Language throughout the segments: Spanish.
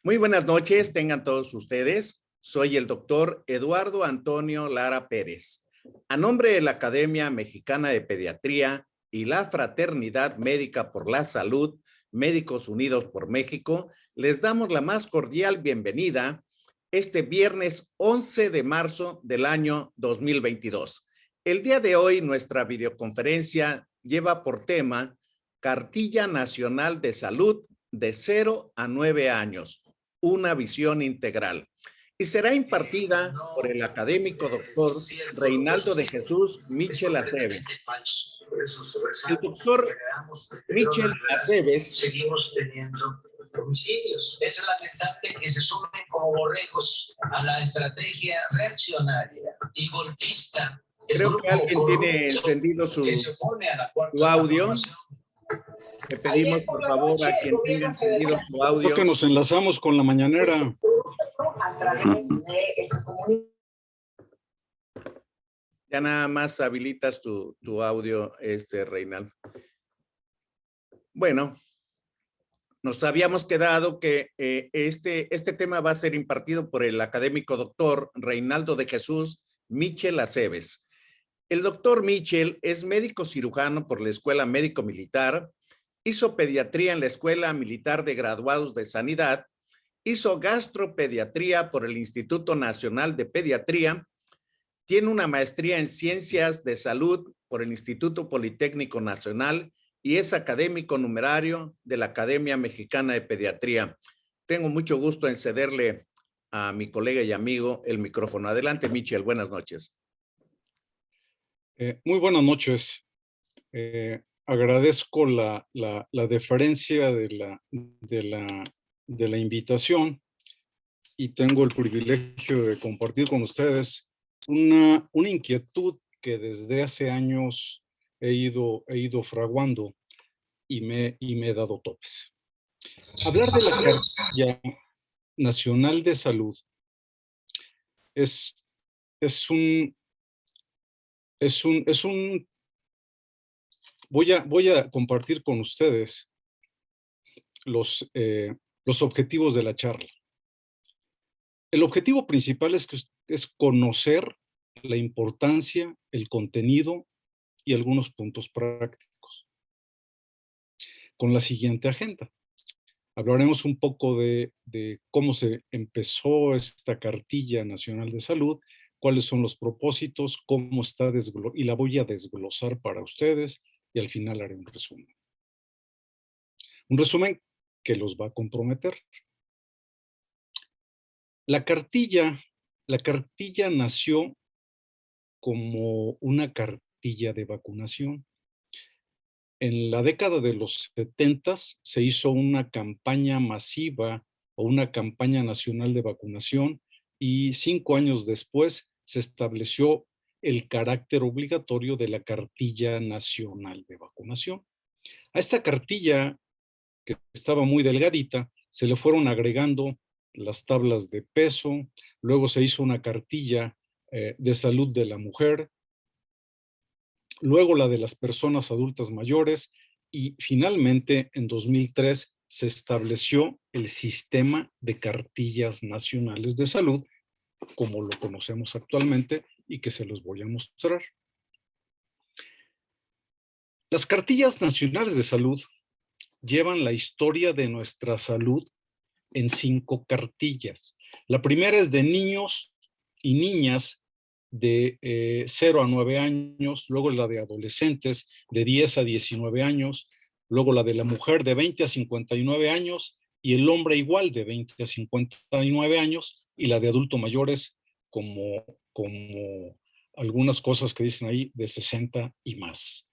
Muy buenas noches, tengan todos ustedes. Soy el doctor Eduardo Antonio Lara Pérez. A nombre de la Academia Mexicana de Pediatría y la Fraternidad Médica por la Salud, Médicos Unidos por México, les damos la más cordial bienvenida este viernes 11 de marzo del año 2022. El día de hoy nuestra videoconferencia lleva por tema Cartilla Nacional de Salud de 0 a 9 años. Una visión integral. Y será impartida por el académico doctor Reinaldo de Jesús Michel Aceves. El doctor Michel Aceves seguimos teniendo homicidios. Es lamentable que se sumen como borregos a la estrategia reaccionaria y golpista. Creo que alguien tiene encendido su audio. Le pedimos, por favor, a quien tenga encendido su audio. Creo que nos enlazamos con la mañanera. Ya nada más habilitas tu audio, Reinaldo. Bueno, nos habíamos quedado que este tema va a ser impartido por el académico doctor Reinaldo de Jesús Michel Aceves. El doctor Michel es médico cirujano por la Escuela Médico Militar, hizo pediatría en la Escuela Militar de Graduados de Sanidad, hizo gastropediatría por el Instituto Nacional de Pediatría, tiene una maestría en Ciencias de Salud por el Instituto Politécnico Nacional y es académico numerario de la Academia Mexicana de Pediatría. Tengo mucho gusto en cederle a mi colega y amigo el micrófono. Adelante, Michel, buenas noches. Muy buenas noches. Agradezco la deferencia de la invitación y tengo el privilegio de compartir con ustedes una inquietud que desde hace años he ido fraguando y me he dado topes. Hablar de la Cartilla Nacional de Salud es un voy a compartir con ustedes los objetivos de la charla. El objetivo principal es conocer la importancia, el contenido y algunos puntos prácticos. Con la siguiente agenda, hablaremos un poco de cómo se empezó esta Cartilla Nacional de Salud, cuáles son los propósitos, cómo está y la voy a desglosar para ustedes y al final haré un resumen. Un resumen que los va a comprometer. La cartilla nació como una cartilla de vacunación. En la década de los 70 se hizo una campaña masiva o una campaña nacional de vacunación y 5 años después se estableció el carácter obligatorio de la Cartilla Nacional de Vacunación. A esta cartilla, que estaba muy delgadita, se le fueron agregando las tablas de peso, luego se hizo una cartilla de salud de la mujer, luego la de las personas adultas mayores y finalmente en 2003 se estableció el sistema de cartillas nacionales de salud como lo conocemos actualmente y que se los voy a mostrar. Las cartillas nacionales de salud llevan la historia de nuestra salud en 5 cartillas. La primera es de niños y niñas de 0 a 9 años, luego la de adolescentes de 10 a 19 años, luego la de la mujer de 20 a 59 años y el hombre igual de 20 a 59 años y la de adultos mayores como algunas cosas que dicen ahí de 60 y más.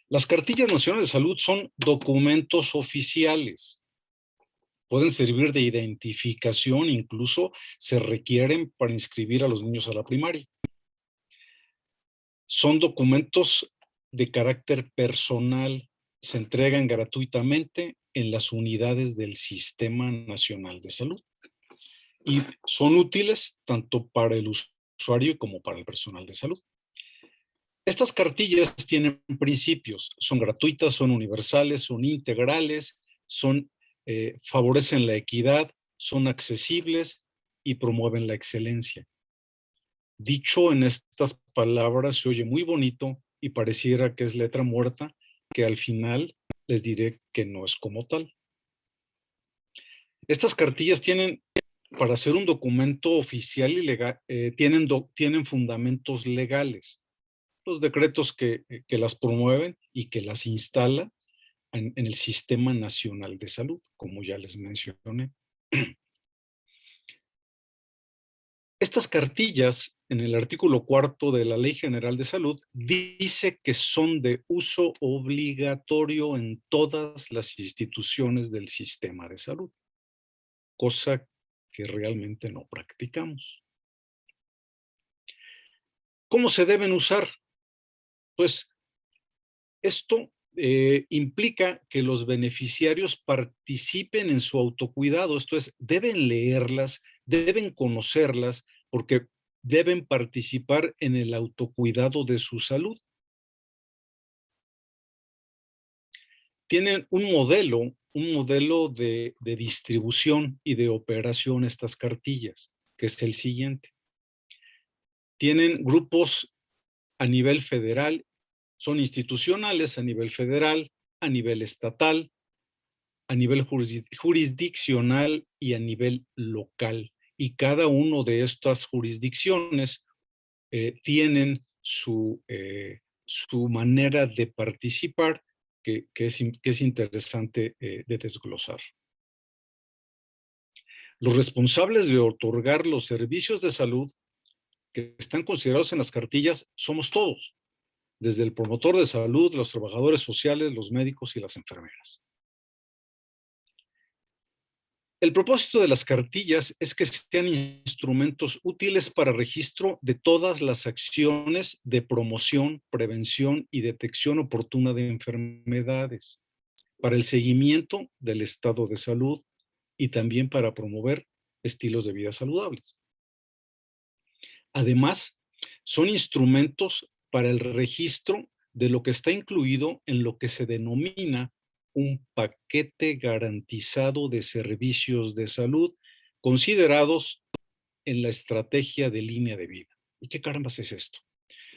Las cartillas nacionales de salud son documentos oficiales. Pueden servir de identificación, incluso se requieren para inscribir a los niños a la primaria. Son documentos de carácter personal, se entregan gratuitamente en las unidades del Sistema Nacional de Salud y son útiles tanto para el usuario como para el personal de salud. Estas cartillas tienen principios, son gratuitas, son universales, son integrales, son favorecen la equidad, son accesibles y promueven la excelencia. Dicho en estas palabras se oye muy bonito y pareciera que es letra muerta, que al final les diré que no es como tal. Estas cartillas tienen, para ser un documento oficial y legal, tienen fundamentos legales. Los decretos que las promueven y que las instalan en el Sistema Nacional de Salud, como ya les mencioné. Estas cartillas, en el artículo 4 de la Ley General de Salud, dice que son de uso obligatorio en todas las instituciones del sistema de salud, cosa que realmente no practicamos. ¿Cómo se deben usar? Pues esto implica que los beneficiarios participen en su autocuidado, esto es, deben leerlas, deben conocerlas, porque deben participar en el autocuidado de su salud. Tienen un modelo de distribución y de operación estas cartillas, que es el siguiente. Tienen grupos a nivel federal, son institucionales a nivel federal, a nivel estatal, a nivel jurisdiccional y a nivel local. Y cada uno de estas jurisdicciones tienen su manera de participar que es interesante de desglosar. Los responsables de otorgar los servicios de salud que están considerados en las cartillas somos todos, desde el promotor de salud, los trabajadores sociales, los médicos y las enfermeras. El propósito de las cartillas es que sean instrumentos útiles para registro de todas las acciones de promoción, prevención y detección oportuna de enfermedades, para el seguimiento del estado de salud y también para promover estilos de vida saludables. Además, son instrumentos para el registro de lo que está incluido en lo que se denomina un paquete garantizado de servicios de salud considerados en la estrategia de línea de vida. ¿Y qué carambas es esto?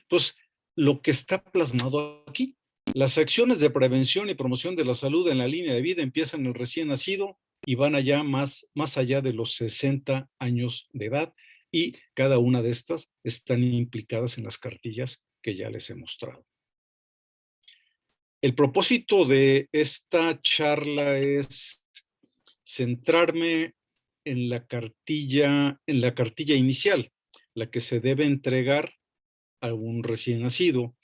Pues lo que está plasmado aquí. Las acciones de prevención y promoción de la salud en la línea de vida empiezan en el recién nacido y van allá más allá de los 60 años de edad, y cada una de estas están implicadas en las cartillas que ya les he mostrado. El propósito de esta charla es centrarme en la cartilla inicial, la que se debe entregar a un recién nacido,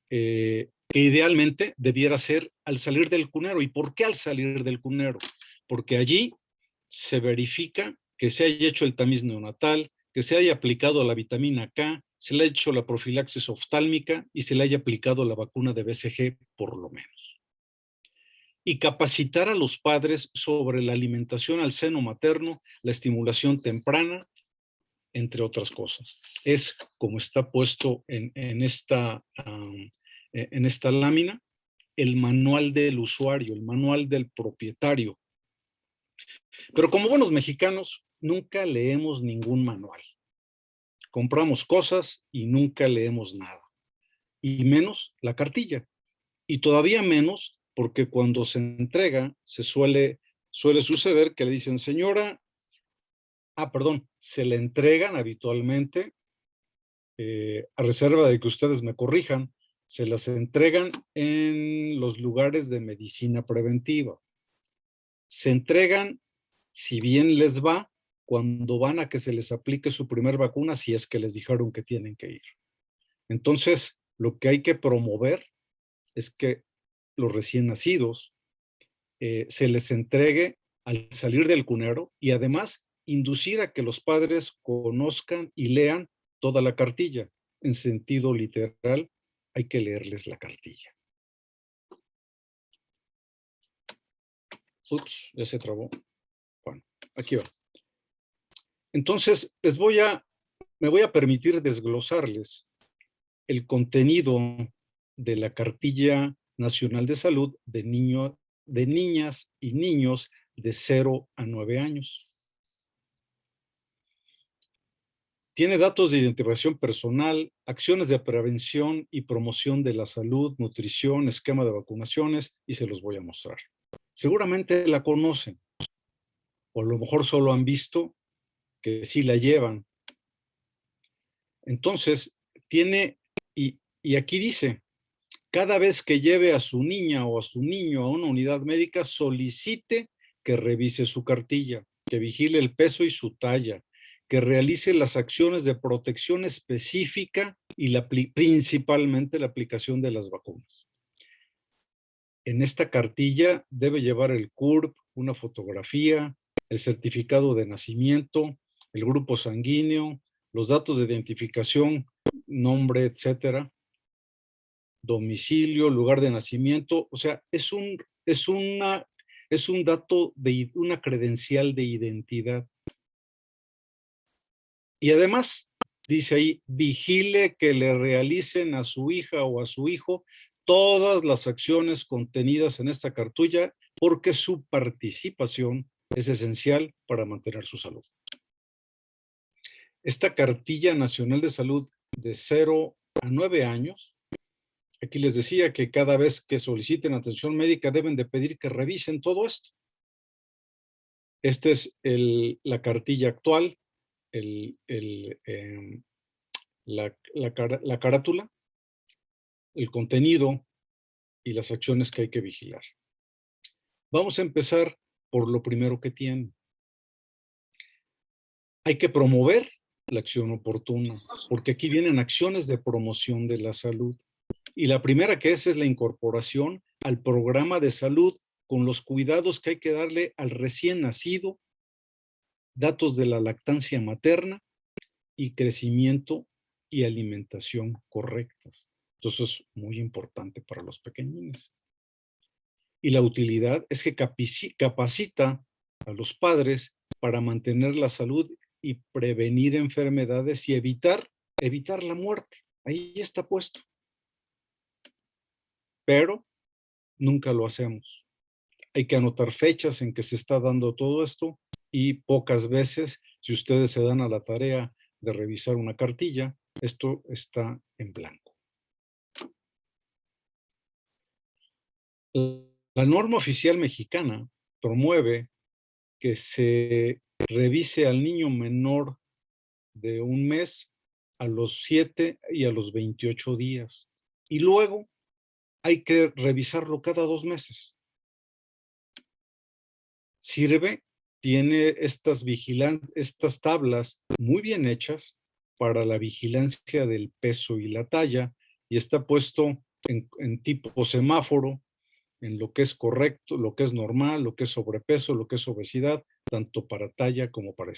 que idealmente debiera ser al salir del cunero. ¿Y por qué al salir del cunero? Porque allí se verifica que se haya hecho el tamiz neonatal, que se haya aplicado la vitamina K, se le ha hecho la profilaxis oftálmica y se le haya aplicado la vacuna de BCG por lo menos. Y capacitar a los padres sobre la alimentación al seno materno, la estimulación temprana, entre otras cosas. Es como está puesto en esta lámina, el manual del usuario, el manual del propietario. Pero como buenos mexicanos, nunca leemos ningún manual. Compramos cosas y nunca leemos nada. Y menos la cartilla. Y todavía menos porque cuando se entrega, suele suceder que le dicen, señora, se le entregan habitualmente, a reserva de que ustedes me corrijan, se las entregan en los lugares de medicina preventiva. Se entregan, si bien les va, cuando van a que se les aplique su primer vacuna, si es que les dijeron que tienen que ir. Entonces, lo que hay que promover es que los recién nacidos se les entregue al salir del cunero, y además inducir a que los padres conozcan y lean toda la cartilla. En sentido literal, hay que leerles la cartilla. Ups, ya se trabó. Bueno, aquí va. Entonces, me voy a permitir desglosarles el contenido de la Cartilla Nacional de Salud de niño de niñas y niños de 0 a 9 años. Tiene datos de identificación personal, acciones de prevención y promoción de la salud, nutrición, esquema de vacunaciones, y se los voy a mostrar. Seguramente la conocen, o a lo mejor solo han visto que sí la llevan. Entonces, tiene, y aquí dice, cada vez que lleve a su niña o a su niño a una unidad médica, solicite que revise su cartilla, que vigile el peso y su talla, que realice las acciones de protección específica y principalmente la aplicación de las vacunas. En esta cartilla debe llevar el CURP, una fotografía, el certificado de nacimiento, el grupo sanguíneo, los datos de identificación, nombre, etcétera, domicilio, lugar de nacimiento. O sea, es un dato de una credencial de identidad. Y además, dice ahí, vigile que le realicen a su hija o a su hijo todas las acciones contenidas en esta cartilla, porque su participación es esencial para mantener su salud. Esta cartilla nacional de salud de 0 a 9 años, aquí les decía que cada vez que soliciten atención médica deben de pedir que revisen todo esto. Esta es la cartilla actual, la carátula, el contenido y las acciones que hay que vigilar. Vamos a empezar por lo primero que tiene. Hay que promover la acción oportuna, porque aquí vienen acciones de promoción de la salud. Y la primera que es la incorporación al programa de salud con los cuidados que hay que darle al recién nacido, datos de la lactancia materna y crecimiento y alimentación correctas. Entonces es muy importante para los pequeñines. Y la utilidad es que capacita a los padres para mantener la salud y prevenir enfermedades y evitar la muerte. Ahí está puesto. Pero nunca lo hacemos. Hay que anotar fechas en que se está dando todo esto y pocas veces, si ustedes se dan a la tarea de revisar una cartilla, esto está en blanco. La norma oficial mexicana promueve que se revise al niño menor de 1 mes a los 7 y a los 28 días. Y luego hay que revisarlo cada 2 meses. Sirve, tiene estas tablas muy bien hechas para la vigilancia del peso y la talla, y está puesto en tipo semáforo, en lo que es correcto, lo que es normal, lo que es sobrepeso, lo que es obesidad, tanto para talla como para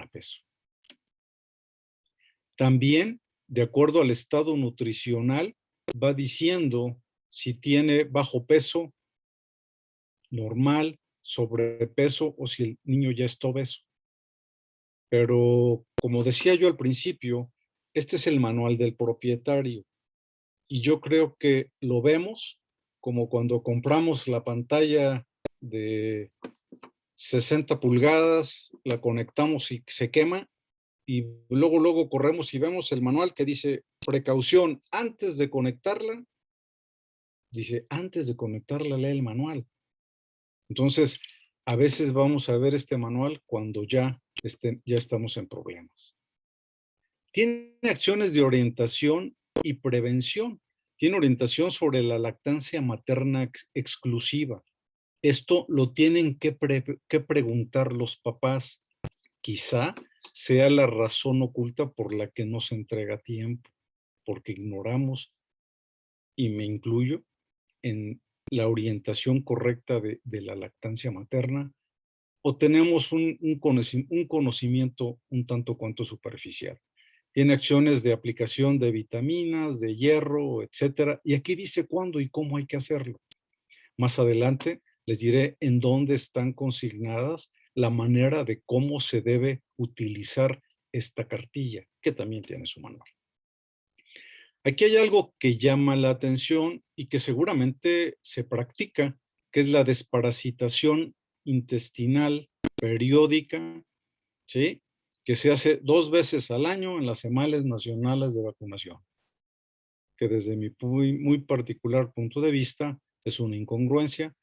peso. También, de acuerdo al estado nutricional, va diciendo si tiene bajo peso, normal, sobrepeso o si el niño ya está obeso. Pero, como decía yo al principio, este es el manual del propietario. Y yo creo que lo vemos como cuando compramos la pantalla de 60 pulgadas, la conectamos y se quema, y luego corremos y vemos el manual que dice, precaución, antes de conectarla, lee el manual. Entonces, a veces vamos a ver este manual cuando ya estamos en problemas. Tiene acciones de orientación y prevención. Tiene orientación sobre la lactancia materna exclusiva. Esto lo tienen que preguntar los papás. Quizá sea la razón oculta por la que no se entrega a tiempo, porque ignoramos, y me incluyo, en la orientación correcta de la lactancia materna, o tenemos un conocimiento un tanto cuanto superficial. Tiene acciones de aplicación de vitaminas, de hierro, etcétera, y aquí dice cuándo y cómo hay que hacerlo. Más adelante les diré en dónde están consignadas la manera de cómo se debe utilizar esta cartilla, que también tiene su manual. Aquí hay algo que llama la atención y que seguramente se practica, que es la desparasitación intestinal periódica, ¿sí? Que se hace 2 veces al año en las semanas nacionales de vacunación, que desde mi muy particular punto de vista es una incongruencia,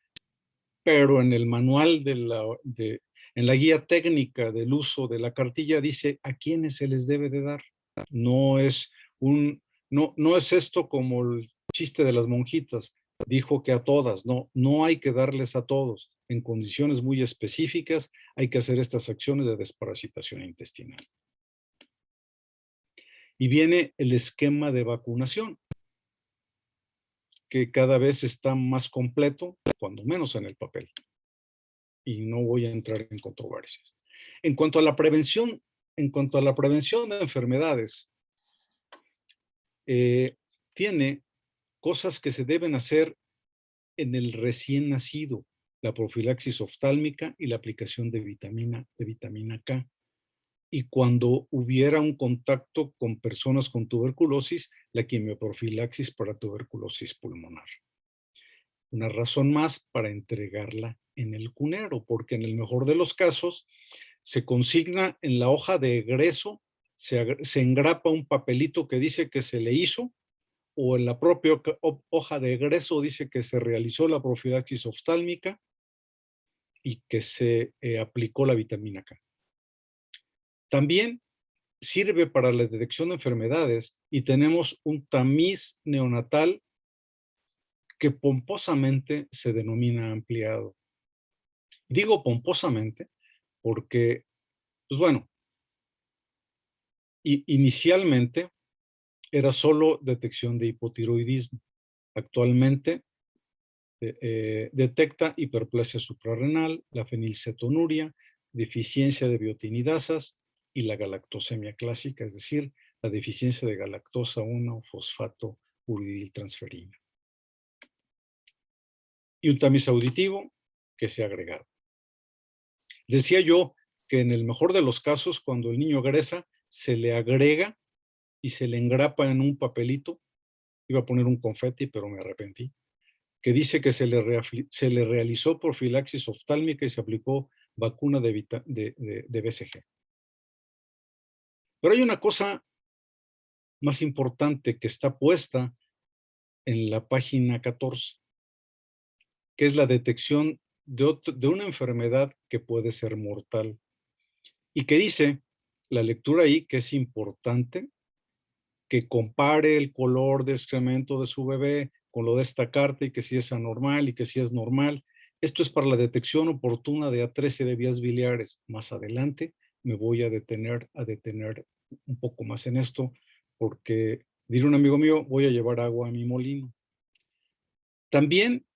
pero en el manual en la guía técnica del uso de la cartilla dice a quiénes se les debe de dar. No es no es esto como el chiste de las monjitas, dijo que a todas, no hay que darles a todos. En condiciones muy específicas hay que hacer estas acciones de desparasitación intestinal. Y viene el esquema de vacunación, que cada vez está más completo, cuando menos en el papel. Y no voy a entrar en controversias. En cuanto a la prevención de enfermedades, tiene cosas que se deben hacer en el recién nacido, la profilaxis oftálmica y la aplicación de vitamina K. Y cuando hubiera un contacto con personas con tuberculosis, la quimioprofilaxis para tuberculosis pulmonar. Una razón más para entregarla en el cunero, porque en el mejor de los casos se consigna en la hoja de egreso, se engrapa un papelito que dice que se le hizo, o en la propia hoja de egreso dice que se realizó la profilaxis oftálmica y que se aplicó la vitamina K. También sirve para la detección de enfermedades y tenemos un tamiz neonatal que pomposamente se denomina ampliado. Digo pomposamente porque, pues bueno, inicialmente era solo detección de hipotiroidismo. Actualmente detecta hiperplasia suprarrenal, la fenilcetonuria, deficiencia de biotinidasas y la galactosemia clásica, es decir, la deficiencia de galactosa 1 fosfato uridiltransferina. Y un tamiz auditivo que se ha agregado. Decía yo que en el mejor de los casos, cuando el niño egresa, se le agrega y se le engrapa en un papelito, iba a poner un confeti, pero me arrepentí, que dice que se le realizó profilaxis oftálmica y se aplicó vacuna de BCG. Pero hay una cosa más importante que está puesta en la página 14, que es la detección de una enfermedad que puede ser mortal. Y que dice la lectura ahí que es importante que compare el color de excremento de su bebé con lo de esta carta y que si es anormal y que si es normal. Esto es para la detección oportuna de atresia de vías biliares. Más adelante me voy a detener un poco más en esto porque, dirá un amigo mío, voy a llevar agua a mi molino. También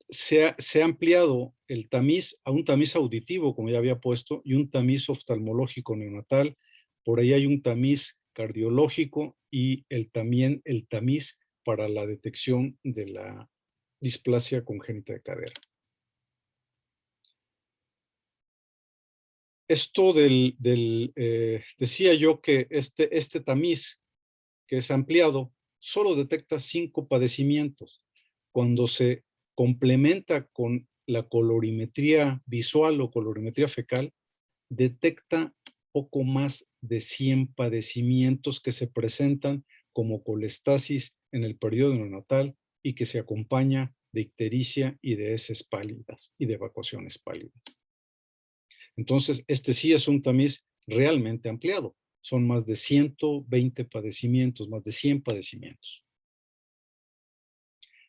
se ha ampliado el tamiz a un tamiz auditivo, como ya había puesto, y un tamiz oftalmológico neonatal. Por ahí hay un tamiz cardiológico y también el tamiz para la detección de la displasia congénita de cadera. Esto decía yo que este tamiz que es ampliado solo detecta 5 padecimientos. Cuando se complementa con la colorimetría visual o colorimetría fecal, detecta poco más de 100 padecimientos que se presentan como colestasis en el periodo neonatal y que se acompaña de ictericia y de heces pálidas y de evacuaciones pálidas. Entonces, este sí es un tamiz realmente ampliado. Son más de 120 padecimientos, más de 100 padecimientos.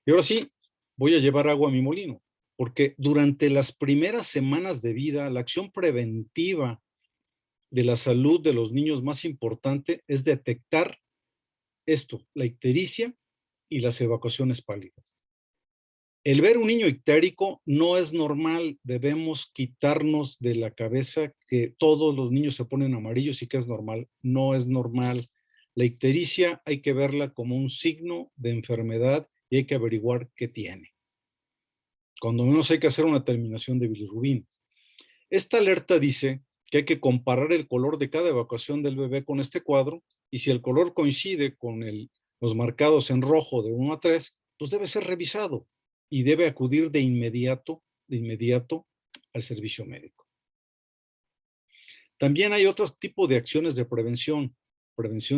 Y ahora sí, voy a llevar agua a mi molino, porque durante las primeras semanas de vida, la acción preventiva de la salud de los niños más importante es detectar esto, la ictericia y las evacuaciones pálidas. El ver un niño ictérico no es normal, debemos quitarnos de la cabeza que todos los niños se ponen amarillos y que es normal. No es normal. La ictericia hay que verla como un signo de enfermedad y hay que averiguar qué tiene. Cuando menos hay que hacer una terminación de bilirrubinas. Esta alerta dice que hay que comparar el color de cada evacuación del bebé con este cuadro y si el color coincide con los marcados en rojo de 1 a 3, pues debe ser revisado y debe acudir de inmediato al servicio médico. También hay otros tipos de acciones de prevención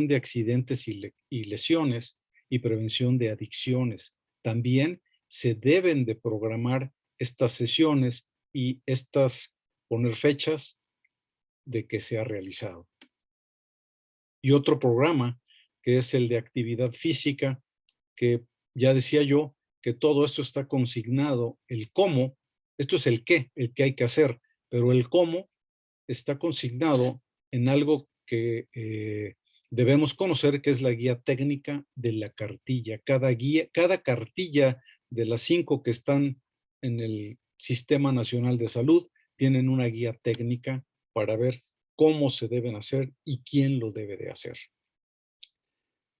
de accidentes y lesiones y prevención de adicciones. También se deben de programar estas sesiones y poner fechas de que sea realizado. Y otro programa que es el de actividad física, que ya decía yo que todo esto está consignado, el cómo, esto es el qué hay que hacer, pero el cómo está consignado en algo que debemos conocer, que es la guía técnica de la cartilla. Cada cartilla de las 5 que están en el Sistema Nacional de Salud tienen una guía técnica para ver cómo se deben hacer y quién lo debe de hacer.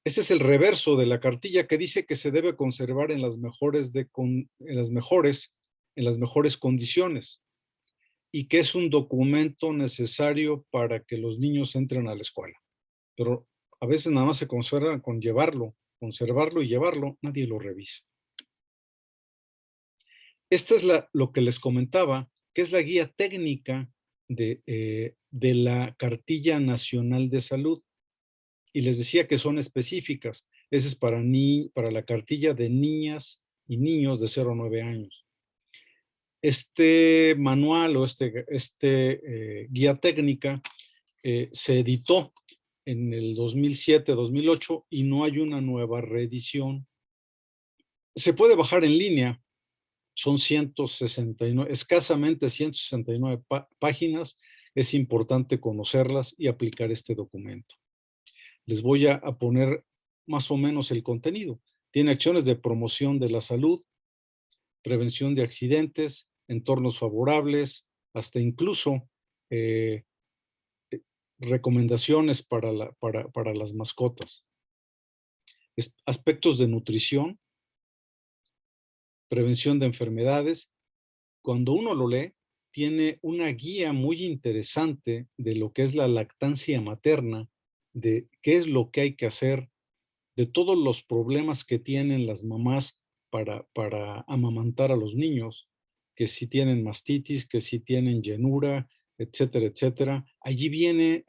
Este es el reverso de la cartilla, que dice que se debe conservar en las mejores condiciones y que es un documento necesario para que los niños entren a la escuela. Pero a veces nada más se conserva con conservarlo y llevarlo, nadie lo revisa. Esta es lo que les comentaba, que es la guía técnica de la Cartilla Nacional de Salud. Y les decía que son específicas. Esa es para la cartilla de niñas y niños de 0 a 9 años. Este manual o guía técnica se editó en el 2007-2008 y no hay una nueva reedición. Se puede bajar en línea, son 169, escasamente 169 páginas. Es importante conocerlas y aplicar este documento. Les voy a poner más o menos el contenido. Tiene acciones de promoción de la salud, prevención de accidentes, entornos favorables, hasta incluso recomendaciones para las mascotas. Aspectos de nutrición, prevención de enfermedades. Cuando uno lo lee, tiene una guía muy interesante de lo que es la lactancia materna, de qué es lo que hay que hacer, de todos los problemas que tienen las mamás para amamantar a los niños, que si tienen mastitis, que si tienen llenura, etcétera, etcétera. Allí viene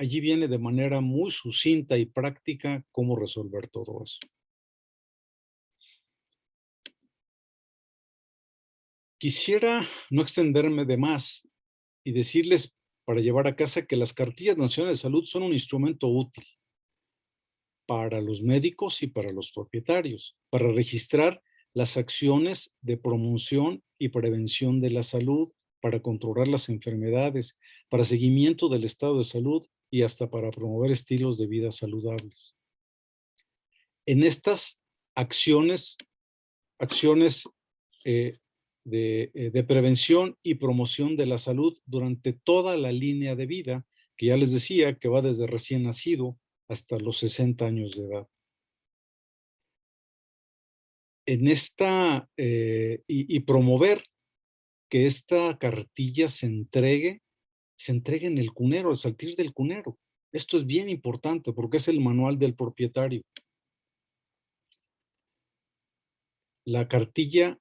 de manera muy sucinta y práctica cómo resolver todo eso. Quisiera no extenderme de más y decirles para llevar a casa que las cartillas nacionales de salud son un instrumento útil para los médicos y para los propietarios, para registrar las acciones de promoción y prevención de la salud, para controlar las enfermedades, para seguimiento del estado de salud y hasta para promover estilos de vida saludables. En estas acciones de prevención y promoción de la salud durante toda la línea de vida, que ya les decía que va desde recién nacido hasta los 60 años de edad. En y promover que esta cartilla se entregue en el cunero, al salir del cunero. Esto es bien importante porque es el manual del propietario. La cartilla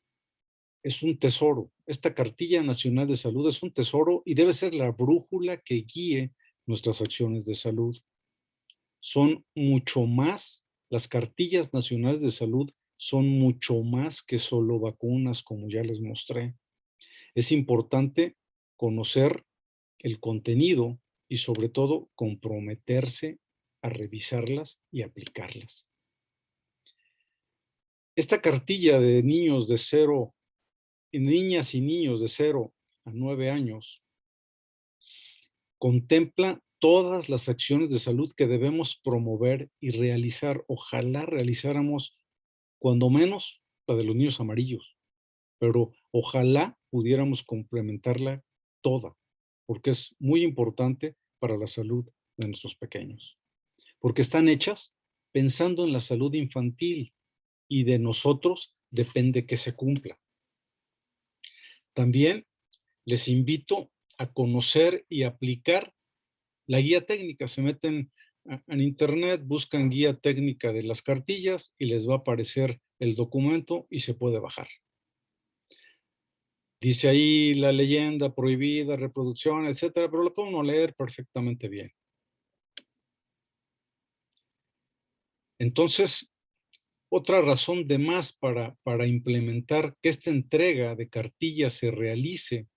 es un tesoro. Esta Cartilla Nacional de Salud es un tesoro y debe ser la brújula que guíe nuestras acciones de salud. Son mucho más, las cartillas nacionales de salud son mucho más que solo vacunas, como ya les mostré. Es importante conocer el contenido y sobre todo comprometerse a revisarlas y aplicarlas. Esta cartilla de niños de 0, niñas y niños de 0 a 9 años contempla todas las acciones de salud que debemos promover y realizar. Ojalá realizáramos cuando menos la de los niños amarillos, pero ojalá pudiéramos complementarla toda, porque es muy importante para la salud de nuestros pequeños, porque están hechas pensando en la salud infantil y de nosotros depende que se cumpla. También les invito a conocer y aplicar la guía técnica. Se meten en internet, buscan guía técnica de las cartillas y les va a aparecer el documento y se puede bajar. Dice ahí la leyenda prohibida, reproducción, etcétera, pero lo puede uno leer perfectamente bien. Entonces, otra razón de más para implementar que esta entrega de cartillas se realice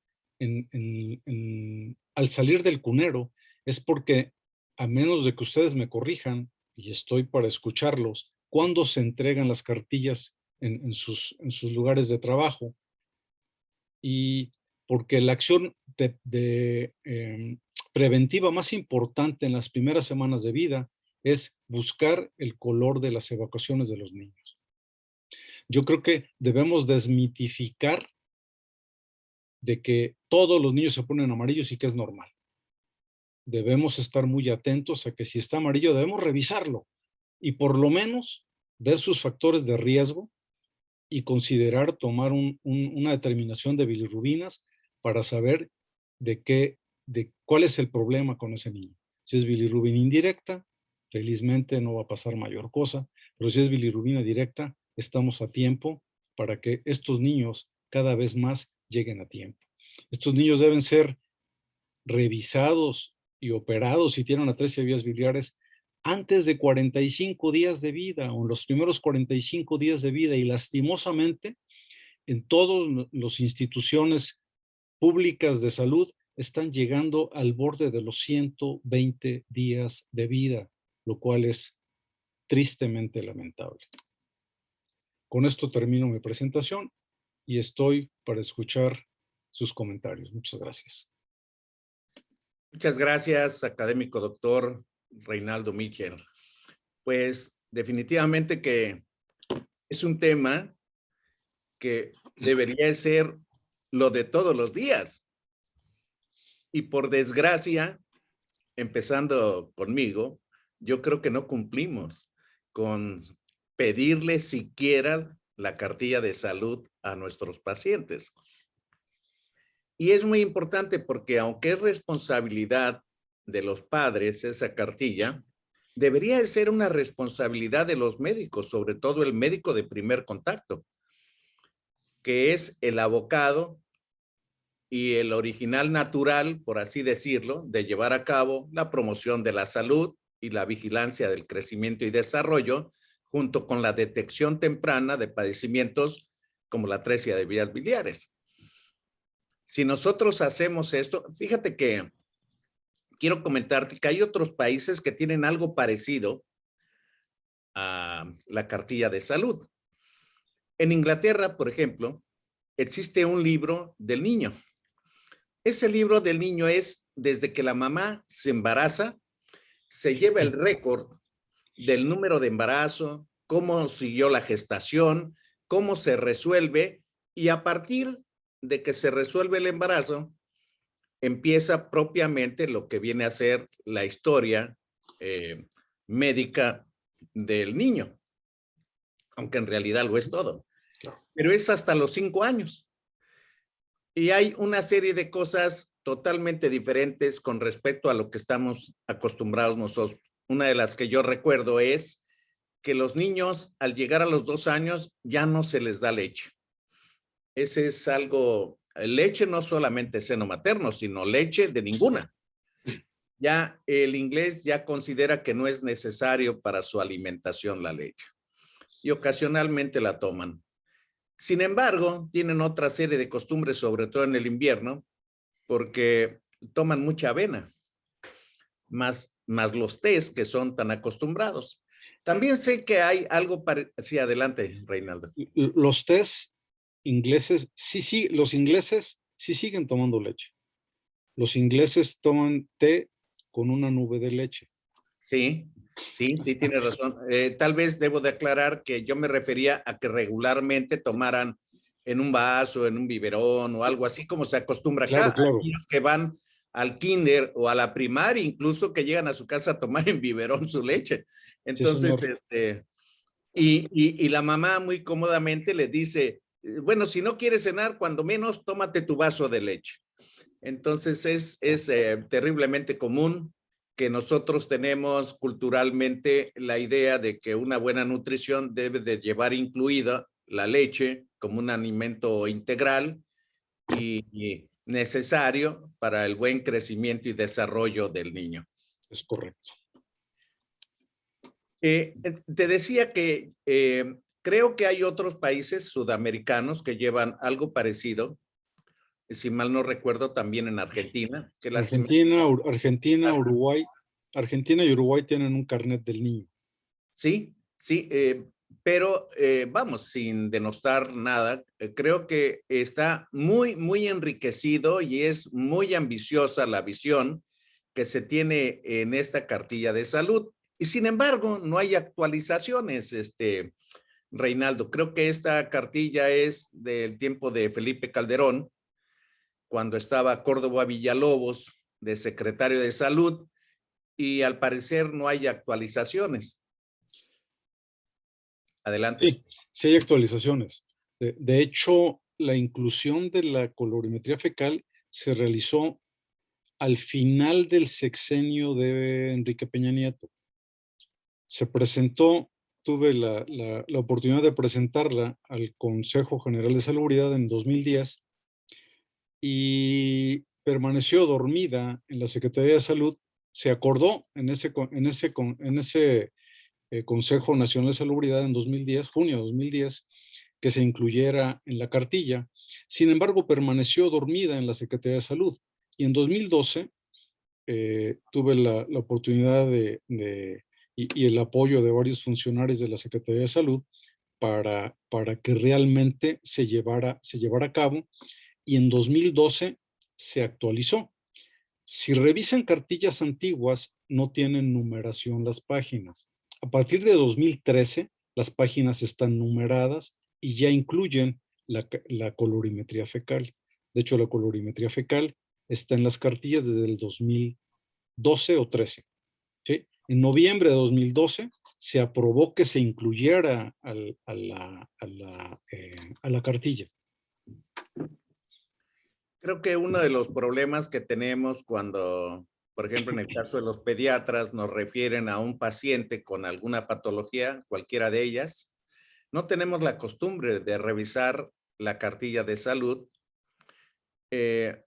al salir del cunero es porque, a menos de que ustedes me corrijan, y estoy para escucharlos, cuando se entregan las cartillas en sus lugares de trabajo, y porque la acción preventiva más importante en las primeras semanas de vida es buscar el color de las evacuaciones de los niños. Yo creo que debemos desmitificar de que todos los niños se ponen amarillos y que es normal. Debemos estar muy atentos a que si está amarillo debemos revisarlo y por lo menos ver sus factores de riesgo y considerar tomar una determinación de bilirrubinas para saber de cuál es el problema con ese niño. Si es bilirrubina indirecta, felizmente no va a pasar mayor cosa, pero si es bilirrubina directa, estamos a tiempo para que estos niños cada vez más lleguen a tiempo. Estos niños deben ser revisados y operados si tienen atresia de vías biliares antes de 45 días de vida o en los primeros 45 días de vida y lastimosamente en todas las instituciones públicas de salud están llegando al borde de los 120 días de vida, lo cual es tristemente lamentable. Con esto termino mi presentación y estoy para escuchar sus comentarios. Muchas gracias. Muchas gracias, académico doctor Reinaldo Michel. Pues definitivamente que es un tema que debería ser lo de todos los días. Y por desgracia, empezando conmigo, yo creo que no cumplimos con pedirle siquiera la cartilla de salud a nuestros pacientes. Y es muy importante porque aunque es responsabilidad de los padres esa cartilla, debería de ser una responsabilidad de los médicos, sobre todo el médico de primer contacto, que es el abocado y el original natural, por así decirlo, de llevar a cabo la promoción de la salud y la vigilancia del crecimiento y desarrollo, junto con la detección temprana de padecimientos como la atresia de vías biliares. Si nosotros hacemos esto, fíjate que quiero comentarte que hay otros países que tienen algo parecido a la cartilla de salud. En Inglaterra, por ejemplo, existe un libro del niño. Ese libro del niño es desde que la mamá se embaraza, se lleva el récord del número de embarazo, cómo siguió la gestación, cómo se resuelve, y a partir de que se resuelve el embarazo, empieza propiamente lo que viene a ser la historia médica del niño, aunque en realidad lo es todo. Pero es hasta los 5 años. Y hay una serie de cosas totalmente diferentes con respecto a lo que estamos acostumbrados nosotros. Una de las que yo recuerdo es que los niños al llegar a los 2 años ya no se les da leche. Ese es algo, leche no solamente seno materno, sino leche de ninguna. Ya el inglés ya considera que no es necesario para su alimentación la leche y ocasionalmente la toman. Sin embargo, tienen otra serie de costumbres, sobre todo en el invierno, porque toman mucha avena, más los tés que son tan acostumbrados. También sé que hay algo para... Sí, adelante, Reinaldo. Los tés ingleses, sí, los ingleses sí siguen tomando leche. Los ingleses toman té con una nube de leche. Sí, tienes razón. Tal vez debo de aclarar que yo me refería a que regularmente tomaran en un vaso, en un biberón o algo así como se acostumbra acá. Claro. Hay niños que van al kinder o a la primaria, incluso que llegan a su casa a tomar en biberón su leche. Entonces, sí, y la mamá muy cómodamente le dice, bueno, si no quieres cenar, cuando menos, tómate tu vaso de leche. Entonces es terriblemente común que nosotros tenemos culturalmente la idea de que una buena nutrición debe de llevar incluida la leche como un alimento integral y necesario para el buen crecimiento y desarrollo del niño. Es correcto. Te decía que creo que hay otros países sudamericanos que llevan algo parecido, si mal no recuerdo, también en Argentina. Que Argentina y Uruguay tienen un carnet del niño. Sí, sí, pero vamos, sin denostar nada, creo que está muy enriquecido y es muy ambiciosa la visión que se tiene en esta cartilla de salud. Y sin embargo, no hay actualizaciones, Reinaldo. Creo que esta cartilla es del tiempo de Felipe Calderón, cuando estaba Córdoba Villalobos de secretario de Salud, y al parecer no hay actualizaciones. Adelante. Sí, sí hay actualizaciones. De hecho, la inclusión de la colorimetría fecal se realizó al final del sexenio de Enrique Peña Nieto. Se presentó, tuve la oportunidad de presentarla al Consejo General de Salubridad en 2010 y permaneció dormida en la Secretaría de Salud. Se acordó en ese Consejo Nacional de Salubridad en 2010, junio de 2010, que se incluyera en la cartilla. Sin embargo, permaneció dormida en la Secretaría de Salud. Y en 2012 tuve la oportunidad y el apoyo de varios funcionarios de la Secretaría de Salud para que realmente se llevara a cabo. Y en 2012 se actualizó. Si revisan cartillas antiguas, no tienen numeración las páginas. A partir de 2013, las páginas están numeradas y ya incluyen la colorimetría fecal. De hecho, la colorimetría fecal está en las cartillas desde el 2012 o 13. ¿Sí? En noviembre de 2012 se aprobó que se incluyera a la cartilla. Creo que uno de los problemas que tenemos cuando, por ejemplo, en el caso de los pediatras, nos refieren a un paciente con alguna patología, cualquiera de ellas, no tenemos la costumbre de revisar la cartilla de salud,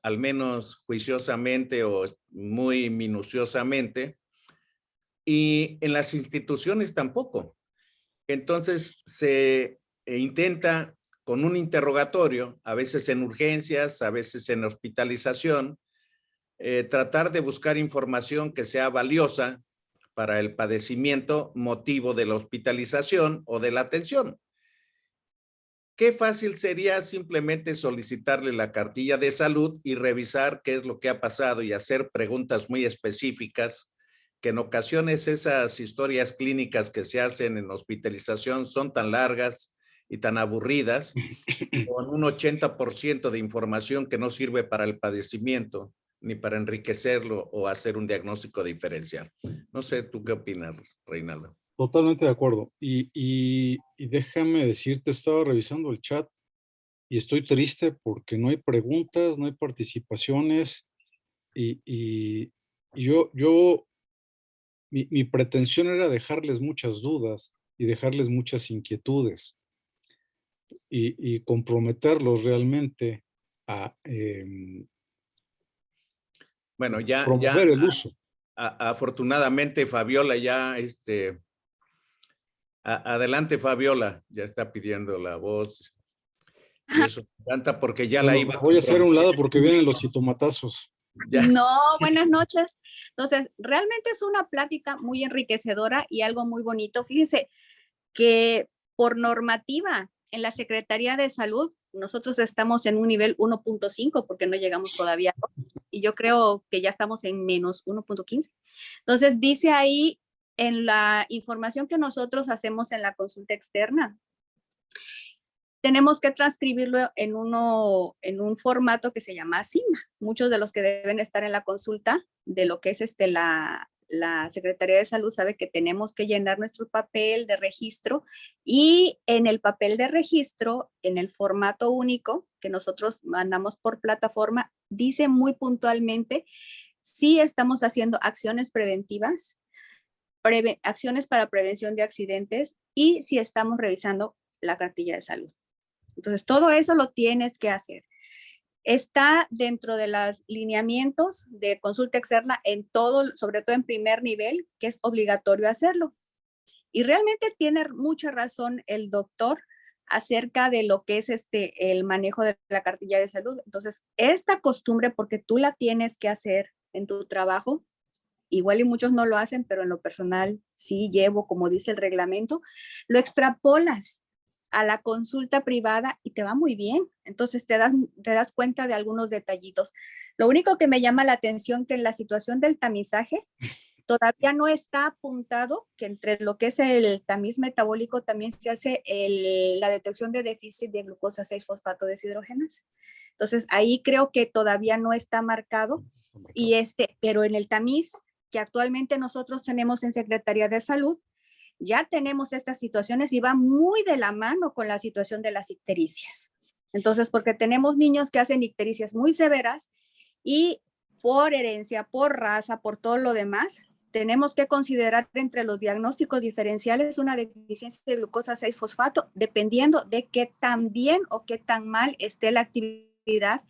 al menos juiciosamente o muy minuciosamente, y en las instituciones tampoco. Entonces se intenta con un interrogatorio, a veces en urgencias, a veces en hospitalización, tratar de buscar información que sea valiosa para el padecimiento motivo de la hospitalización o de la atención. Qué fácil sería simplemente solicitarle la cartilla de salud y revisar qué es lo que ha pasado y hacer preguntas muy específicas, que en ocasiones esas historias clínicas que se hacen en hospitalización son tan largas y tan aburridas, con un 80% de información que no sirve para el padecimiento, ni para enriquecerlo o hacer un diagnóstico diferencial. No sé, ¿tú qué opinas, Reinaldo? Totalmente de acuerdo. Y déjame decirte, estaba revisando el chat y estoy triste porque no hay preguntas, no hay participaciones y mi pretensión era dejarles muchas dudas y dejarles muchas inquietudes y comprometerlos realmente a bueno, ya promover el uso. Afortunadamente Fabiola ya, adelante Fabiola, ya está pidiendo la voz. Y eso me encanta porque ya Bueno, la iba a voy a hacer a un lado porque vienen los jitomatazos. Ya. No, buenas noches. Entonces, realmente es una plática muy enriquecedora y algo muy bonito. Fíjense que por normativa en la Secretaría de Salud, nosotros estamos en un nivel 1.5 porque no llegamos todavía. Y yo creo que ya estamos en menos 1.15. Entonces, dice ahí en la información que nosotros hacemos en la consulta externa, tenemos que transcribirlo en un formato que se llama ASIMA. Muchos de los que deben estar en la consulta de lo que es la Secretaría de Salud sabe que tenemos que llenar nuestro papel de registro y en el papel de registro, en el formato único que nosotros mandamos por plataforma, dice muy puntualmente sí estamos haciendo acciones preventivas, acciones para prevención de accidentes y sí estamos revisando la cartilla de salud. Entonces, todo eso lo tienes que hacer. Está dentro de los lineamientos de consulta externa en todo, sobre todo en primer nivel, que es obligatorio hacerlo. Y realmente tiene mucha razón el doctor acerca de lo que es el manejo de la cartilla de salud. Entonces, esta costumbre, porque tú la tienes que hacer en tu trabajo, igual y muchos no lo hacen, pero en lo personal sí llevo, como dice el reglamento, lo extrapolas a la consulta privada y te va muy bien. Entonces te das cuenta de algunos detallitos. Lo único que me llama la atención que en la situación del tamizaje todavía no está apuntado que entre lo que es el tamiz metabólico también se hace la detección de déficit de glucosa 6-fosfato deshidrogenasa. Entonces ahí creo que todavía no está marcado, y pero en el tamiz que actualmente nosotros tenemos en Secretaría de Salud, ya tenemos estas situaciones y va muy de la mano con la situación de las ictericias. Entonces, porque tenemos niños que hacen ictericias muy severas y por herencia, por raza, por todo lo demás, tenemos que considerar entre los diagnósticos diferenciales una deficiencia de glucosa 6-fosfato, dependiendo de qué tan bien o qué tan mal esté la actividad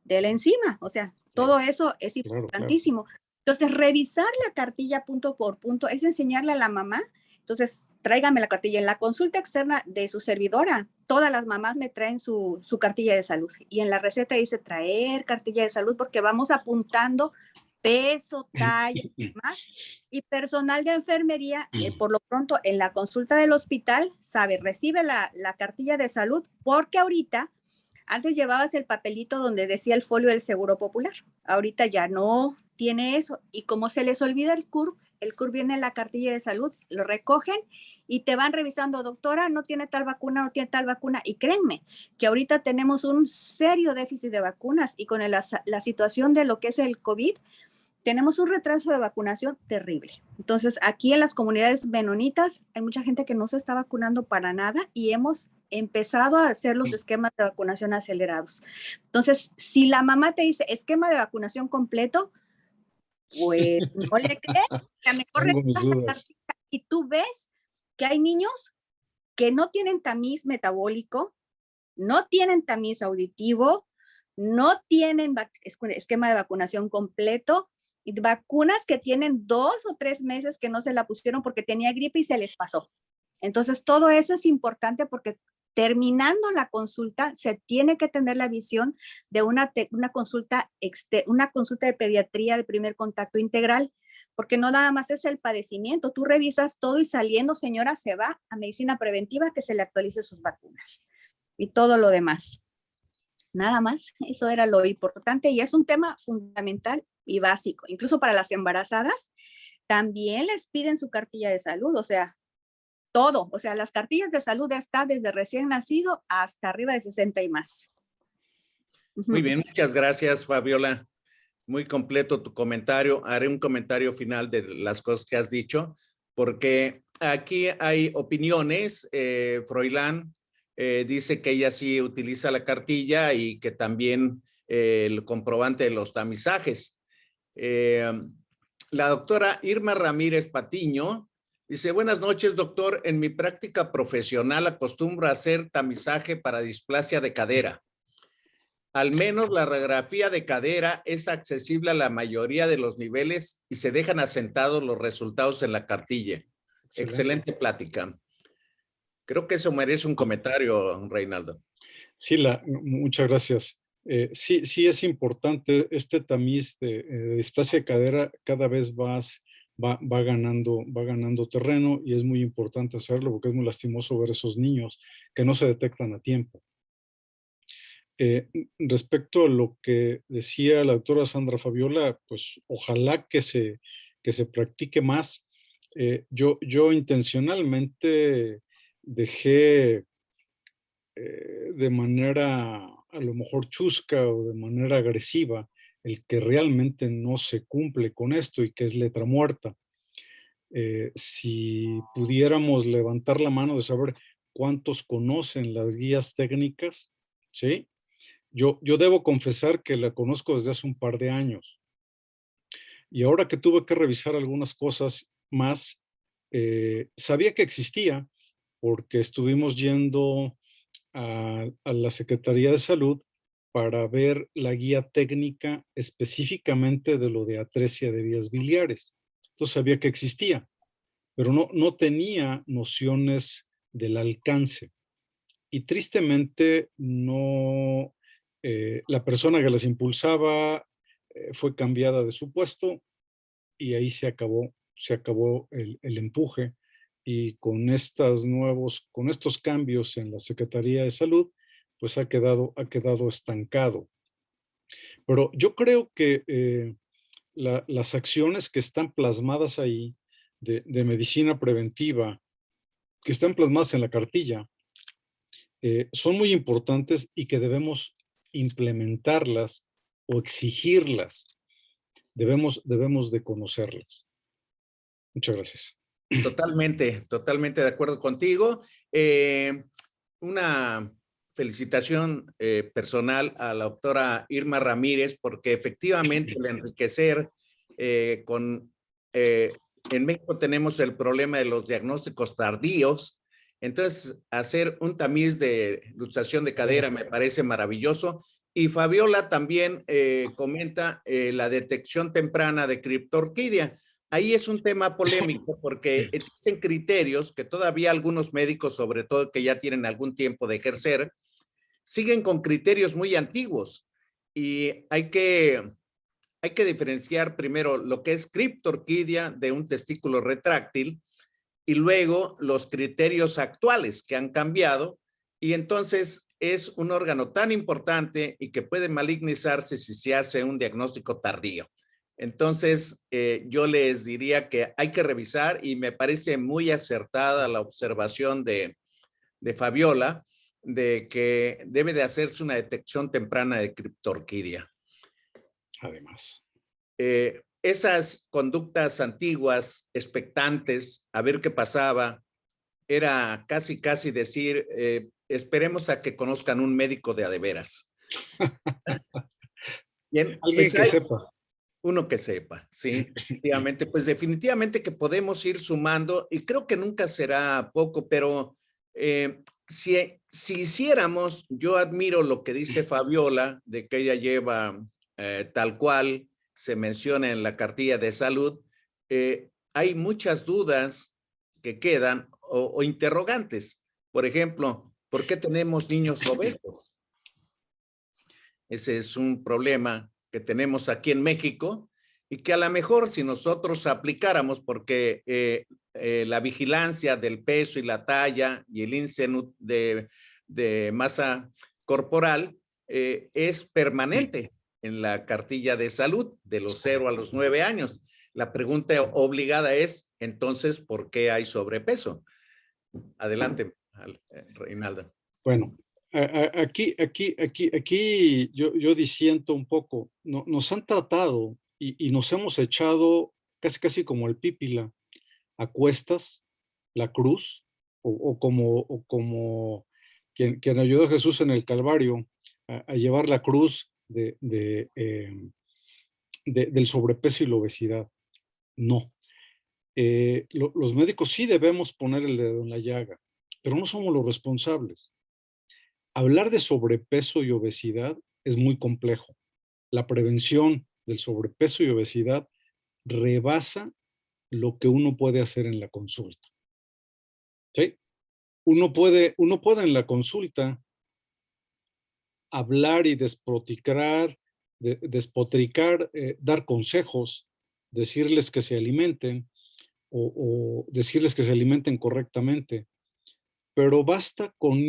de la enzima. O sea, todo eso es importantísimo. Entonces, revisar la cartilla punto por punto es enseñarle a la mamá. Entonces, tráigame la cartilla. En la consulta externa de su servidora, todas las mamás me traen su cartilla de salud. Y en la receta dice traer cartilla de salud porque vamos apuntando peso, talla, más. Y personal de enfermería, por lo pronto, en la consulta del hospital, recibe la cartilla de salud porque ahorita, antes llevabas el papelito donde decía el folio del Seguro Popular. Ahorita ya no tiene eso. Y como se les olvida el CURP viene en la cartilla de salud, lo recogen y te van revisando, doctora, no tiene tal vacuna, no tiene tal vacuna. Y créanme que ahorita tenemos un serio déficit de vacunas y con la situación de lo que es el COVID, tenemos un retraso de vacunación terrible. Entonces, aquí en las comunidades menonitas hay mucha gente que no se está vacunando para nada y hemos empezado a hacer los esquemas de vacunación acelerados. Entonces, si la mamá te dice esquema de vacunación completo, pues no le crees, a lo mejor Tengo mis dudas. y tú ves que hay niños que no tienen tamiz metabólico, no tienen tamiz auditivo, no tienen esquema de vacunación completo, y vacunas que tienen 2 o 3 meses que no se la pusieron porque tenía gripe y se les pasó. Entonces, todo eso es importante porque terminando la consulta, se tiene que tener la visión de una consulta de pediatría de primer contacto integral, porque no nada más es el padecimiento. Tú revisas todo y saliendo, señora, se va a medicina preventiva que se le actualice sus vacunas y todo lo demás. Nada más, eso era lo importante y es un tema fundamental y básico. Incluso para las embarazadas, también les piden su cartilla de salud, o sea, todo. O sea, las cartillas de salud está desde recién nacido hasta arriba de 60 y más. Muy bien, muchas gracias, Fabiola. Muy completo tu comentario. Haré un comentario final de las cosas que has dicho, porque aquí hay opiniones. Froilán dice que ella sí utiliza la cartilla y que también el comprobante de los tamizajes. La doctora Irma Ramírez Patiño dice, buenas noches, doctor. En mi práctica profesional acostumbro a hacer tamizaje para displasia de cadera. Al menos la radiografía de cadera es accesible a la mayoría de los niveles y se dejan asentados los resultados en la cartilla. Excelente plática. Creo que eso merece un comentario, Reinaldo. Sí, muchas gracias. Sí es importante este tamiz de displasia de cadera, cada vez va ganando terreno y es muy importante hacerlo porque es muy lastimoso ver esos niños que no se detectan a tiempo. Respecto a lo que decía la doctora Sandra Fabiola, pues ojalá que se practique más. Yo intencionalmente dejé de manera a lo mejor chusca o de manera agresiva el que realmente no se cumple con esto y que es letra muerta. Si pudiéramos levantar la mano de saber cuántos conocen las guías técnicas, ¿sí? Yo debo confesar que la conozco desde hace un par de años. Y ahora que tuve que revisar algunas cosas más, sabía que existía porque estuvimos yendo a la Secretaría de Salud para ver la guía técnica específicamente de lo de atresia de vías biliares. Entonces sabía que existía, pero no tenía nociones del alcance. Y tristemente no, la persona que las impulsaba fue cambiada de su puesto y ahí se acabó el empuje. Y con con estos cambios en la Secretaría de Salud, pues ha quedado estancado. Pero yo creo que las acciones que están plasmadas ahí de medicina preventiva, que están plasmadas en la cartilla, son muy importantes y que debemos implementarlas o exigirlas. Debemos de conocerlas. Muchas gracias. Totalmente, totalmente de acuerdo contigo. Una felicitación personal a la doctora Irma Ramírez, porque efectivamente el enriquecer en México tenemos el problema de los diagnósticos tardíos. Entonces, hacer un tamiz de luxación de cadera me parece maravilloso. Y Fabiola también comenta la detección temprana de criptorquidia. Ahí es un tema polémico porque existen criterios que todavía algunos médicos, sobre todo que ya tienen algún tiempo de ejercer, siguen con criterios muy antiguos y hay que diferenciar primero lo que es criptorquidia de un testículo retráctil y luego los criterios actuales que han cambiado y entonces es un órgano tan importante y que puede malignizarse si se hace un diagnóstico tardío. Entonces, yo les diría que hay que revisar y me parece muy acertada la observación de Fabiola de que debe de hacerse una detección temprana de criptorquidia. Además. Esas conductas antiguas, expectantes, a ver qué pasaba, era casi decir, esperemos a que conozcan un médico de a de veras. Bien, Alguien pues que hay sepa. uno que sepa, sí, efectivamente, pues definitivamente que podemos ir sumando y creo que nunca será poco, pero si hiciéramos, yo admiro lo que dice Fabiola, de que ella lleva tal cual se menciona en la cartilla de salud, hay muchas dudas que quedan o interrogantes. Por ejemplo, ¿por qué tenemos niños obesos? Ese es un problema que tenemos aquí en México y que a lo mejor si nosotros aplicáramos, porque la vigilancia del peso y la talla y el índice de masa corporal es permanente en la cartilla de salud de los 0 a los 9 años. La pregunta obligada es, entonces, ¿por qué hay sobrepeso? Adelante, Reinalda. Bueno, aquí yo disiento un poco. Nos han tratado y nos hemos echado casi como el pípila a cuestas, la cruz, o como quien ayudó a Jesús en el Calvario a llevar la cruz del sobrepeso y la obesidad. No. Los médicos sí debemos poner el dedo en la llaga, pero no somos los responsables. Hablar de sobrepeso y obesidad es muy complejo. La prevención del sobrepeso y obesidad rebasa lo que uno puede hacer en la consulta. ¿Sí? Uno puede en la consulta hablar y despotricar, dar consejos, decirles que se alimenten o decirles que se alimenten correctamente, pero basta con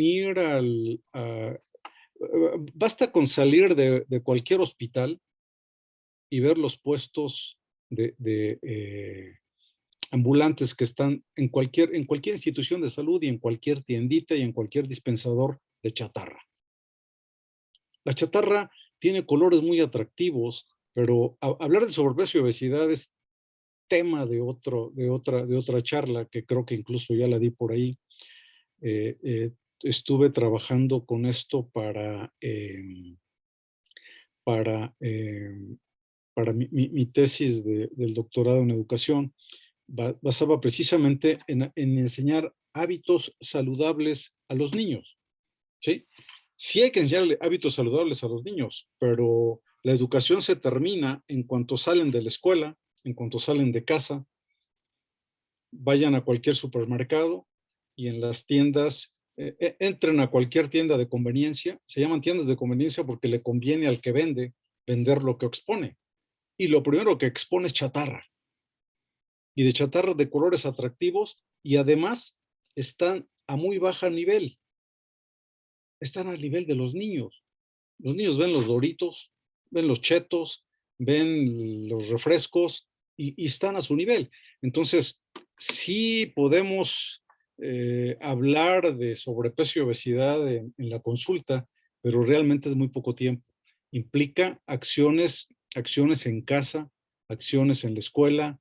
basta con salir de cualquier hospital y ver los puestos de ambulantes que están en cualquier institución de salud y en cualquier tiendita y en cualquier dispensador de chatarra. La chatarra tiene colores muy atractivos, pero hablar de sobrepeso y obesidad es tema de otra charla que creo que incluso ya la di por ahí. Estuve trabajando con esto para para mi tesis del doctorado en educación, basaba precisamente en enseñar hábitos saludables a los niños, ¿sí? Sí hay que enseñarle hábitos saludables a los niños, pero la educación se termina en cuanto salen de la escuela, en cuanto salen de casa, vayan a cualquier supermercado y en las tiendas, entren a cualquier tienda de conveniencia. Se llaman tiendas de conveniencia porque le conviene al que vende vender lo que expone. Y lo primero que expone es chatarra. Y de chatarra de colores atractivos, y además están a muy baja nivel. Están al nivel de los niños. Los niños ven los Doritos, ven los Chetos, ven los refrescos y están a su nivel. Entonces, sí podemos hablar de sobrepeso y obesidad en la consulta, pero realmente es muy poco tiempo. Implica acciones en casa, acciones en la escuela,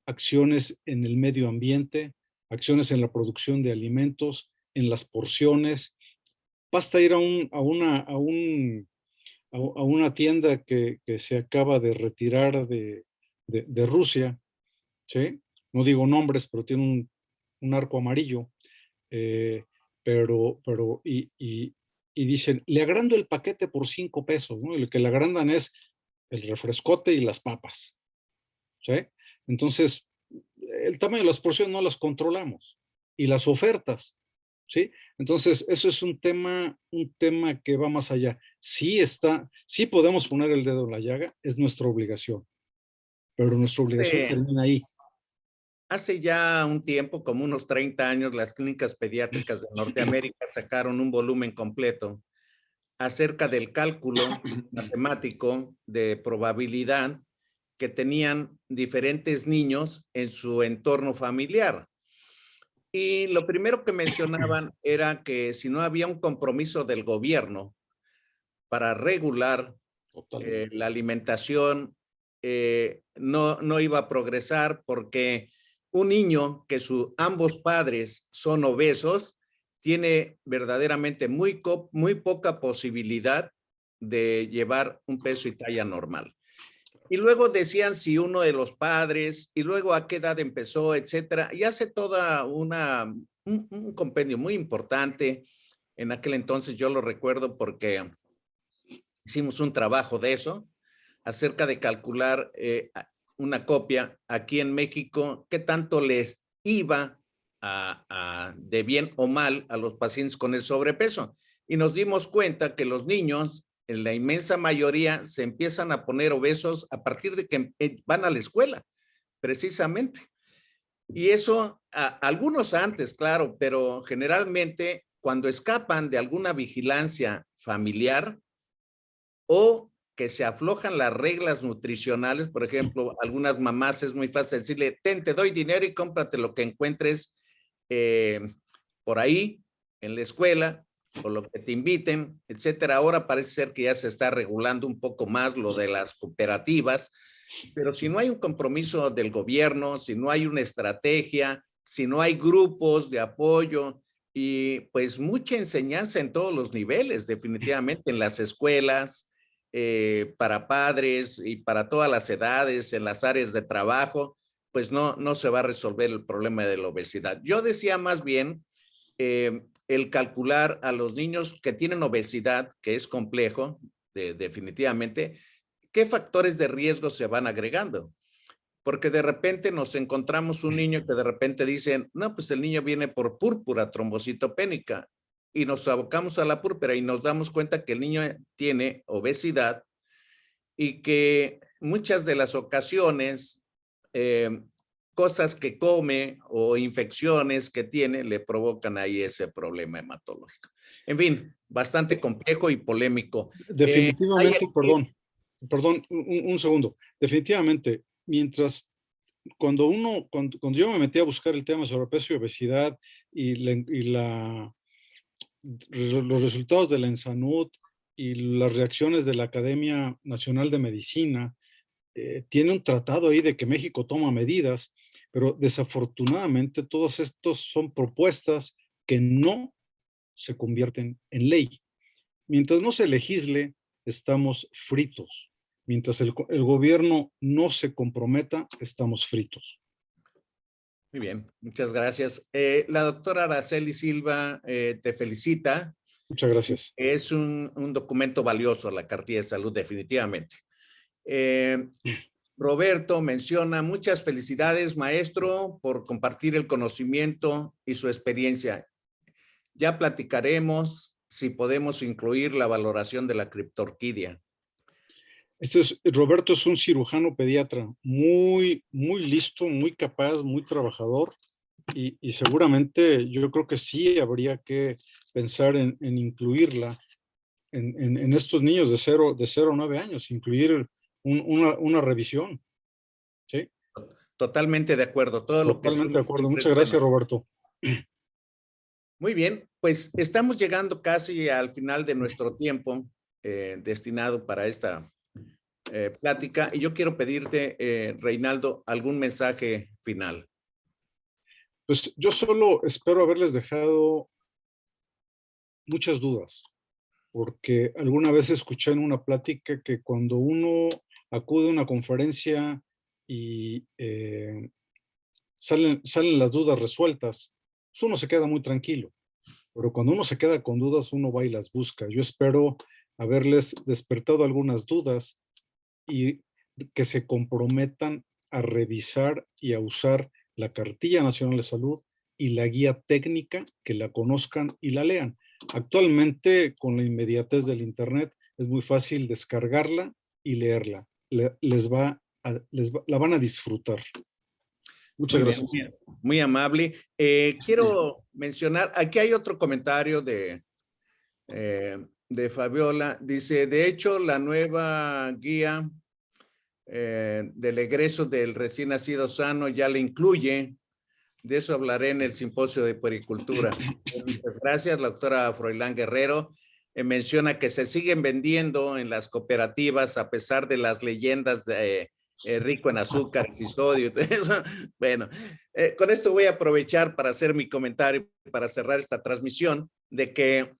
acciones en el medio ambiente, acciones en la producción de alimentos, en las porciones. Basta ir a una tienda que se acaba de retirar de Rusia, ¿sí? No digo nombres, pero tiene un arco amarillo, eh, y dicen, le agrando el paquete por 5 pesos, ¿no? Y lo que le agrandan es el refrescote y las papas, ¿sí? Entonces, el tamaño de las porciones no las controlamos. Y las ofertas, ¿sí? Entonces, eso es un tema que va más allá. Sí podemos poner el dedo en la llaga, es nuestra obligación, pero nuestra obligación Hace, termina ahí. hace ya un tiempo, como unos 30 años, las clínicas pediátricas de Norteamérica sacaron un volumen completo acerca del cálculo matemático de probabilidad que tenían diferentes niños en su entorno familiar. Y lo primero que mencionaban era que si no había un compromiso del gobierno para regular Totalmente. la alimentación, no iba a progresar porque un niño que ambos padres son obesos tiene verdaderamente muy poca posibilidad de llevar un peso y talla normal. Y luego decían si uno de los padres, y luego a qué edad empezó, etcétera, y hace toda un compendio muy importante. En aquel entonces yo lo recuerdo porque hicimos un trabajo de eso, acerca de calcular una copia aquí en México, qué tanto les iba de bien o mal a los pacientes con el sobrepeso. Y nos dimos cuenta que los niños, en la inmensa mayoría, se empiezan a poner obesos a partir de que van a la escuela, precisamente. Y eso, algunos antes, claro, pero generalmente cuando escapan de alguna vigilancia familiar o que se aflojan las reglas nutricionales, por ejemplo, algunas mamás es muy fácil decirle, te doy dinero y cómprate lo que encuentres por ahí en la escuela o lo que te inviten, etcétera. Ahora parece ser que ya se está regulando un poco más lo de las cooperativas, pero si no hay un compromiso del gobierno, si no hay una estrategia, si no hay grupos de apoyo y pues mucha enseñanza en todos los niveles, definitivamente en las escuelas, para padres y para todas las edades, en las áreas de trabajo, pues no se va a resolver el problema de la obesidad. Yo decía más bien el calcular a los niños que tienen obesidad, que es complejo, definitivamente, qué factores de riesgo se van agregando. Porque de repente nos encontramos un niño que de repente dicen, no, pues el niño viene por púrpura trombocitopénica y nos abocamos a la púrpura y nos damos cuenta que el niño tiene obesidad y que muchas de las ocasiones cosas que come o infecciones que tiene le provocan ahí ese problema hematológico. En fin, bastante complejo y polémico. Definitivamente, perdón, un segundo. Definitivamente, cuando yo me metí a buscar el tema de sobrepeso y obesidad los resultados de la ENSANUD y las reacciones de la Academia Nacional de Medicina, tiene un tratado ahí de que México toma medidas, pero desafortunadamente todos estos son propuestas que no se convierten en ley. Mientras no se legisle, estamos fritos. Mientras el gobierno no se comprometa, estamos fritos. Muy bien, muchas gracias. La doctora Araceli Silva te felicita. Muchas gracias. Es un documento valioso, la cartilla de salud, definitivamente. Roberto menciona, muchas felicidades, maestro, por compartir el conocimiento y su experiencia. Ya platicaremos si podemos incluir la valoración de la criptorquidia. Roberto es un cirujano pediatra muy, muy listo, muy capaz, muy trabajador y seguramente yo creo que sí habría que pensar en incluirla en estos niños de 0 a 9 años, incluir una revisión. ¿Sí? Totalmente de acuerdo. Todo lo que Totalmente de acuerdo. Muchas gracias, Roberto. Muy bien, pues estamos llegando casi al final de nuestro tiempo destinado para esta plática y yo quiero pedirte, Reinaldo, algún mensaje final. Pues yo solo espero haberles dejado muchas dudas, porque alguna vez escuché en una plática que cuando uno acude a una conferencia y salen las dudas resueltas, pues uno se queda muy tranquilo. Pero cuando uno se queda con dudas, uno va y las busca. Yo espero haberles despertado algunas dudas y que se comprometan a revisar y a usar la Cartilla Nacional de Salud y la guía técnica, que la conozcan y la lean. Actualmente, con la inmediatez del Internet, es muy fácil descargarla y leerla. La van a disfrutar. Muchas gracias. Bien, muy amable. Quiero mencionar, aquí hay otro comentario de Fabiola. Dice, de hecho, la nueva guía del egreso del recién nacido sano ya le incluye. De eso hablaré en el simposio de puericultura. Muchas gracias, la doctora Froilán Guerrero. Menciona que se siguen vendiendo en las cooperativas a pesar de las leyendas de rico en azúcar y sodio. Bueno, con esto voy a aprovechar para hacer mi comentario, para cerrar esta transmisión, de que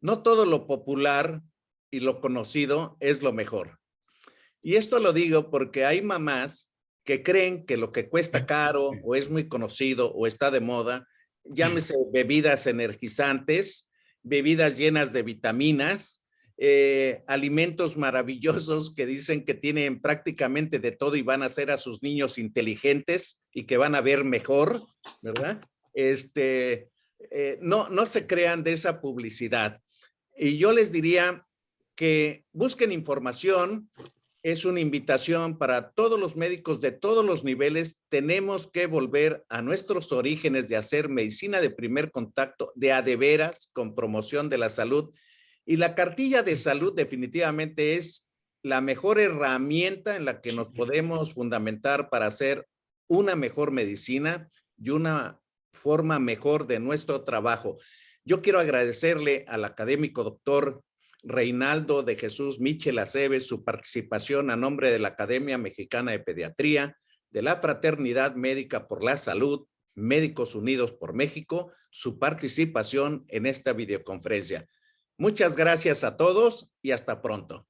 no todo lo popular y lo conocido es lo mejor. Y esto lo digo porque hay mamás que creen que lo que cuesta caro o es muy conocido o está de moda, llámese bebidas energizantes, bebidas llenas de vitaminas, alimentos maravillosos que dicen que tienen prácticamente de todo y van a hacer a sus niños inteligentes y que van a ver mejor, ¿verdad? No se crean de esa publicidad. Y yo les diría que busquen información. Es una invitación para todos los médicos de todos los niveles. Tenemos que volver a nuestros orígenes de hacer medicina de primer contacto, de a de veras, con promoción de la salud. Y la cartilla de salud definitivamente es la mejor herramienta en la que nos podemos fundamentar para hacer una mejor medicina y una forma mejor de nuestro trabajo. Yo quiero agradecerle al académico doctor Reinaldo de Jesús Michel Aceves su participación a nombre de la Academia Mexicana de Pediatría, de la Fraternidad Médica por la Salud, Médicos Unidos por México, su participación en esta videoconferencia. Muchas gracias a todos y hasta pronto.